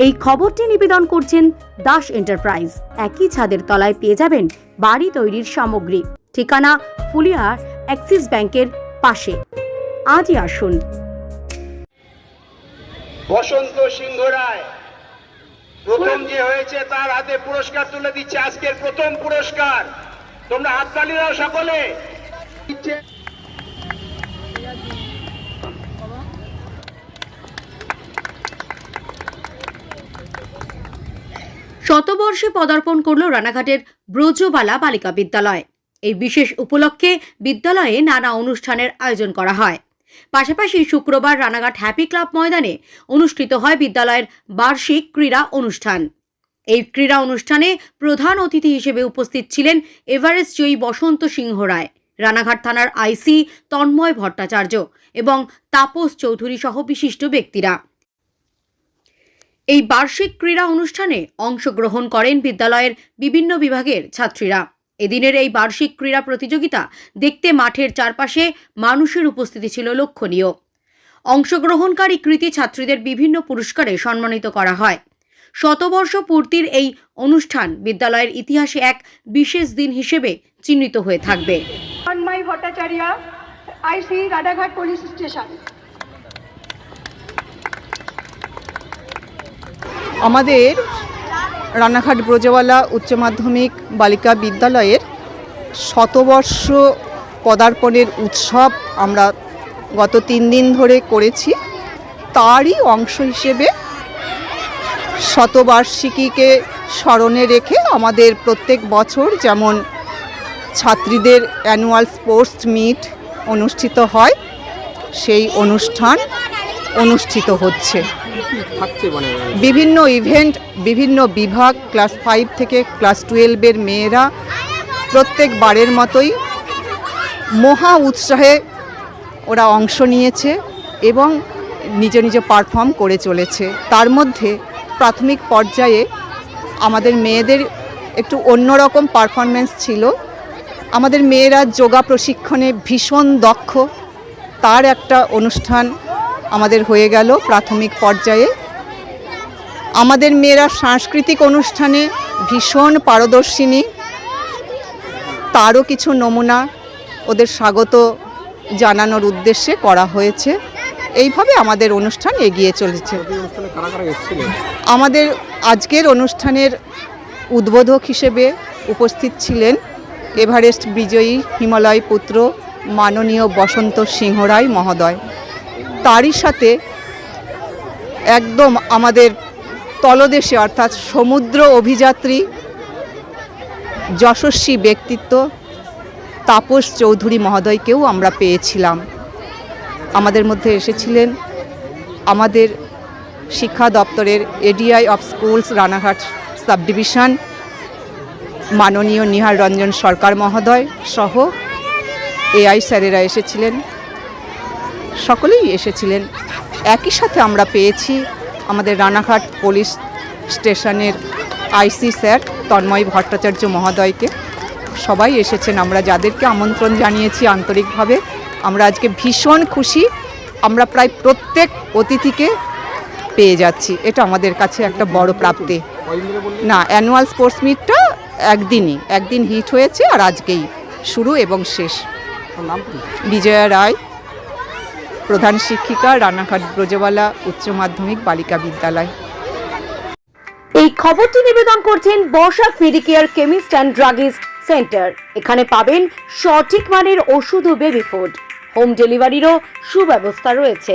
এই খবরটি নিবেদন করছেন দাস এন্টারপ্রাইজ। একই ছাদের তলায় পেয়ে যাবেন বাড়ি তৈরির সামগ্রী। ঠিকানা ফুলিয়ার অ্যাক্সিস ব্যাংকের পাশে। আজই আসুন। বসন্ত সিংহ রায় প্রথম যে হয়েছে তার হাতে পুরস্কার তুলে দিচ্ছে। আজকের প্রথম পুরস্কার। তোমরা হাততালি দাও সকলে। শতবর্ষে পদার্পণ করল রানাঘাটের ব্রজবালা বালিকা বিদ্যালয়। এই বিশেষ উপলক্ষে বিদ্যালয়ে নানা অনুষ্ঠানের আয়োজন করা হয়। পাশাপাশি শুক্রবার রানাঘাট হ্যাপি ক্লাব ময়দানে অনুষ্ঠিত হয় বিদ্যালয়ের বার্ষিক ক্রীড়া অনুষ্ঠান। এই ক্রীড়া অনুষ্ঠানে প্রধান অতিথি হিসেবে উপস্থিত ছিলেন এভারেস্ট জয়ী বসন্ত সিংহ রায়, রানাঘাট থানার আইসি তন্ময় ভট্টাচার্য এবং তাপস চৌধুরী সহ বিশিষ্ট ব্যক্তিরা। এই বার্ষিক ক্রীড়া অনুষ্ঠানে অংশগ্রহণ করেন বিদ্যালয়ের বিভিন্ন বিভাগের ছাত্রীরা। এদিনের এই বার্ষিক ক্রীড়া প্রতিযোগিতা দেখতে মাঠের চারপাশে মানুষের উপস্থিতি ছিল লক্ষণীয়। অংশগ্রহণকারী কৃতী ছাত্রীদের বিভিন্ন পুরস্কারে সম্মানিত করা হয়। শতবর্ষ পূর্তির এই অনুষ্ঠান বিদ্যালয়ের ইতিহাসে এক বিশেষ দিন হিসেবে চিহ্নিত হয়ে থাকবে। তন্ময় ভট্টাচার্য, আইসি রানাঘাট পুলিশ স্টেশন। আমাদের রানাঘাট ব্রজবালা উচ্চ মাধ্যমিক বালিকা বিদ্যালয়ের শতবর্ষ পদার্পণের উৎসব আমরা গত 3 দিন ধরে করেছি। তারই অংশ হিসেবে শতবার্ষিকীকে স্মরণে রেখে আমাদের প্রত্যেক বছর যেমন ছাত্রীদের অ্যানুয়াল স্পোর্টস মিট অনুষ্ঠিত হয়, সেই অনুষ্ঠান অনুষ্ঠিত হচ্ছে। বিভিন্ন ইভেন্ট, বিভিন্ন বিভাগ, ক্লাস 5 থেকে ক্লাস 12-এর মেয়েরা প্রত্যেকবারের মতোই মহা উৎসাহে ওরা অংশ নিয়েছে এবং নিজ নিজ পারফর্ম করে চলেছে। তার মধ্যে প্রাথমিক পর্যায়ে আমাদের মেয়েদের একটু অন্যরকম পারফরমেন্স ছিল। আমাদের মেয়েরা যোগা প্রশিক্ষণে ভীষণ দক্ষ, তার একটা অনুষ্ঠান আমাদের হয়ে গেল প্রাথমিক পর্যায়ে। আমাদের মেয়েরা সাংস্কৃতিক অনুষ্ঠানে ভীষণ পারদর্শিনী, তারও কিছু নমুনা ওদের স্বাগত জানানোর উদ্দেশ্যে করা হয়েছে। এইভাবে আমাদের অনুষ্ঠান এগিয়ে চলেছে। আমাদের আজকের অনুষ্ঠানের উদ্বোধক হিসেবে উপস্থিত ছিলেন এভারেস্ট বিজয়ী হিমালয় পুত্র মাননীয় বসন্ত সিংহ রায় মহোদয়। তারই সাথে একদম আমাদের তলদেশে অর্থাৎ সমুদ্র অভিযাত্রী যশস্বী ব্যক্তিত্ব তাপস চৌধুরী মহোদয়কেও আমরা পেয়েছিলাম। আমাদের মধ্যে এসেছিলেন আমাদের শিক্ষা দপ্তরের ADI of schools Ranaghat sub division মাননীয় নিহার রঞ্জন সরকার মহোদয় সহ এআই স্যারেরা এসেছিলেন, সকলেই এসেছিলেন। একই সাথে আমরা পেয়েছি আমাদের রানাঘাট পুলিশ স্টেশনের আইসি স্যার তন্ময় ভট্টাচার্য মহোদয়কে। সবাই এসেছেন। আমরা যাদেরকে আমন্ত্রণ জানিয়েছি আন্তরিকভাবে আমরা আজকে ভীষণ খুশি। আমরা প্রায় প্রত্যেক অতিথিকে পেয়ে যাচ্ছি, এটা আমাদের কাছে একটা বড় প্রাপ্তি। না, অ্যানুয়াল স্পোর্টস মিটটা একদিন হিট হয়েছে আর আজকেই শুরু এবং শেষ। বিজয়া রায়, প্রধান শিক্ষিকা, রানাঘাট ব্রজবালা উচ্চ মাধ্যমিক বালিকা বিদ্যালয়। এই খবরটি নিবেদন করছেন Barshak Medicare chemist and druggist centre. এখানে পাবেন সঠিক মানের ওষুধ ও বেবি ফুড। হোম ডেলিভারিরও সুব্যবস্থা রয়েছে।